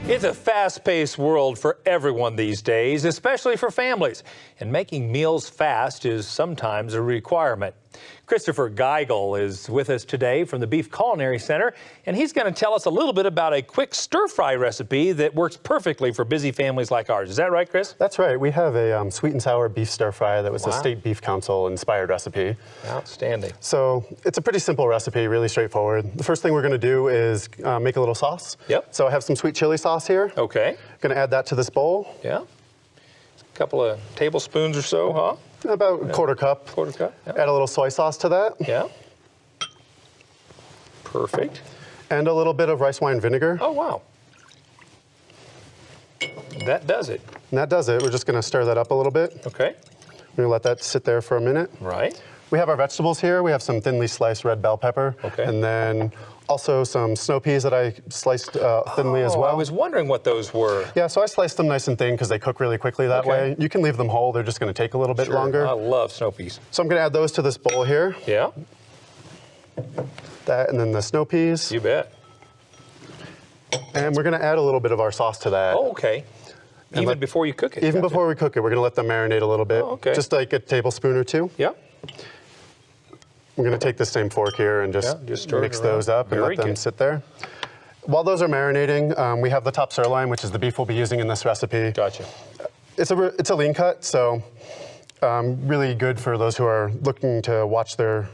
It's a fast-paced world for everyone these days, especially for families. And making meals fast is sometimes a requirement. Christopher Geigel is with us today from the Beef Culinary Center, and he's going to tell us a little bit about a quick stir-fry recipe that works perfectly for busy families like ours. Is that right, Chris? That's right. We have a sweet and sour beef stir-fry that was a State Beef Council inspired recipe. Outstanding. So it's a pretty simple recipe, really straightforward. The first thing we're going to do is make a little sauce. Yep. So I have some sweet chili sauce here. Okay. Going to add that to this bowl. Yeah. A couple of tablespoons or so, huh? About a quarter cup. Quarter cup. Yeah. Add a little soy sauce to that. Yeah. Perfect. And a little bit of rice wine vinegar. Oh, wow. That does it. And that does it. We're just going to stir that up a little bit. Okay. We're going to let that sit there for a minute. Right. We have our vegetables here. We have some thinly sliced red bell pepper. Okay. And then also some snow peas that I sliced thinly as well. I was wondering what those were. Yeah, so I sliced them nice and thin because they cook really quickly that way. You can leave them whole. They're just going to take a little bit longer. I love snow peas. So I'm going to add those to this bowl here. Yeah. That and then the snow peas. You bet. And we're going to add a little bit of our sauce to that. Oh, okay. Even before you cook it? Even before we cook it, we're going to let them marinate a little bit. Oh, okay. Just like a tablespoon or two. Yeah. We're going to take the same fork here and just mix those up and let them sit there. While those are marinating, we have the top sirloin, which is the beef we'll be using in this recipe. Gotcha. It's a lean cut, so really good for those who are looking to watch their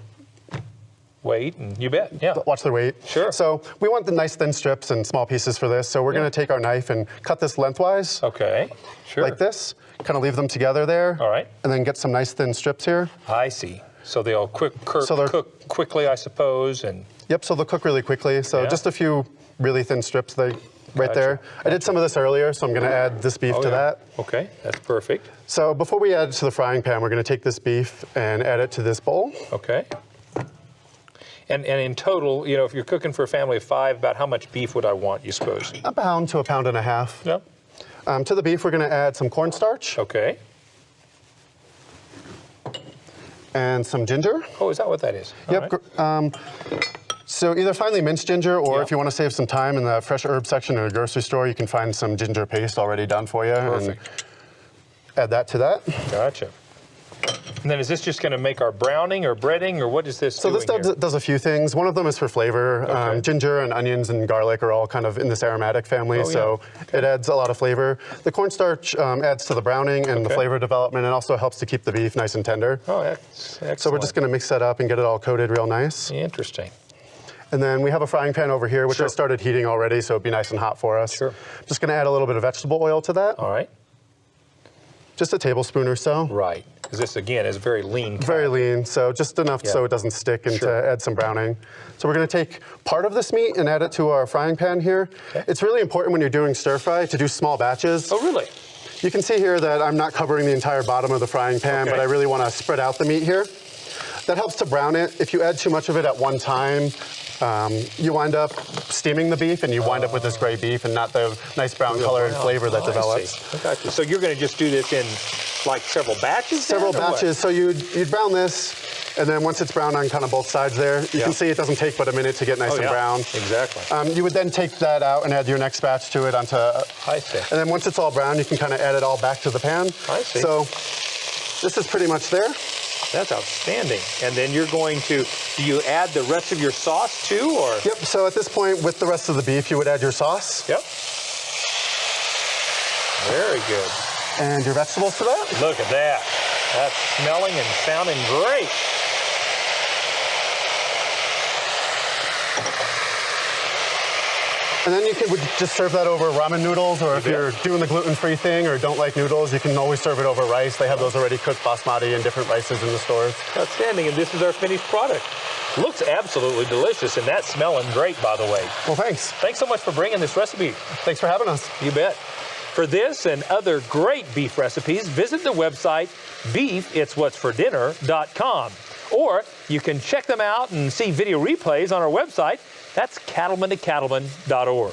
weight. And you bet. Yeah. Watch their weight. Sure. So we want the nice thin strips and small pieces for this. So we're going to take our knife and cut this lengthwise. Okay. Sure. Like this. Kind of leave them together there. All right. And then get some nice thin strips here. I see. So they'll cook quickly, I suppose, and yep. So they'll cook really quickly. So just a few really thin strips right there. I did some of this earlier, so I'm going to add this beef to that. Okay, that's perfect. So before we add it to the frying pan, we're going to take this beef and add it to this bowl. Okay. And in total, you know, if you're cooking for a family of 5, about how much beef would I want, you suppose? A pound to a pound and a half. Yep. To the beef, we're going to add some cornstarch. Okay. And some ginger. Oh, is that what that is? Yep. Right. So either finely minced ginger, or if you want to save some time in the fresh herb section in a grocery store, you can find some ginger paste already done for you. Perfect. And add that to that. Gotcha. And then is this just going to make our browning or breading, or what is this doing So this does a few things. One of them is for flavor. Okay. Ginger and onions and garlic are all kind of in this aromatic family, so it adds a lot of flavor. The cornstarch adds to the browning and the flavor development, and also helps to keep the beef nice and tender. Oh, that's excellent. So we're just going to mix that up and get it all coated real nice. Interesting. And then we have a frying pan over here, which I started heating already, so it'd be nice and hot for us. Sure. Just going to add a little bit of vegetable oil to that. All right. Just a tablespoon or so. Right. Because this, again, is very lean. Very lean, so just enough so it doesn't stick and to add some browning. So we're going to take part of this meat and add it to our frying pan here. Okay. It's really important when you're doing stir fry to do small batches. Oh, really? You can see here that I'm not covering the entire bottom of the frying pan, but I really want to spread out the meat here. That helps to brown it. If you add too much of it at one time, you wind up steaming the beef, and you wind up with this gray beef and not the nice brown color and flavor that develops. I got you. So you're going to just do this in like several batches? Several batches. So you'd brown this, and then once it's brown on kind of both sides there, you can see it doesn't take but a minute to get nice and brown. Exactly. You would then take that out and add your next batch to it onto. I see. And then once it's all brown, you can kind of add it all back to the pan. I see. So this is pretty much there. That's outstanding. And then you're going to, do you add the rest of your sauce too, or? Yep, so at this point, with the rest of the beef, you would add your sauce. Yep. Very good. And your vegetables to that. Look at that. That's smelling and sounding great. And then you would just serve that over ramen noodles, or if you're doing the gluten-free thing or don't like noodles, you can always serve it over rice. They have those already cooked basmati and different rices in the stores. Outstanding, and this is our finished product. Looks absolutely delicious, and that's smelling great, by the way. Well, thanks. Thanks so much for bringing this recipe. Thanks for having us. You bet. For this and other great beef recipes, visit the website beefitswhatsfordinner.com. Or you can check them out and see video replays on our website. That's cattlemen2cattlemen.org.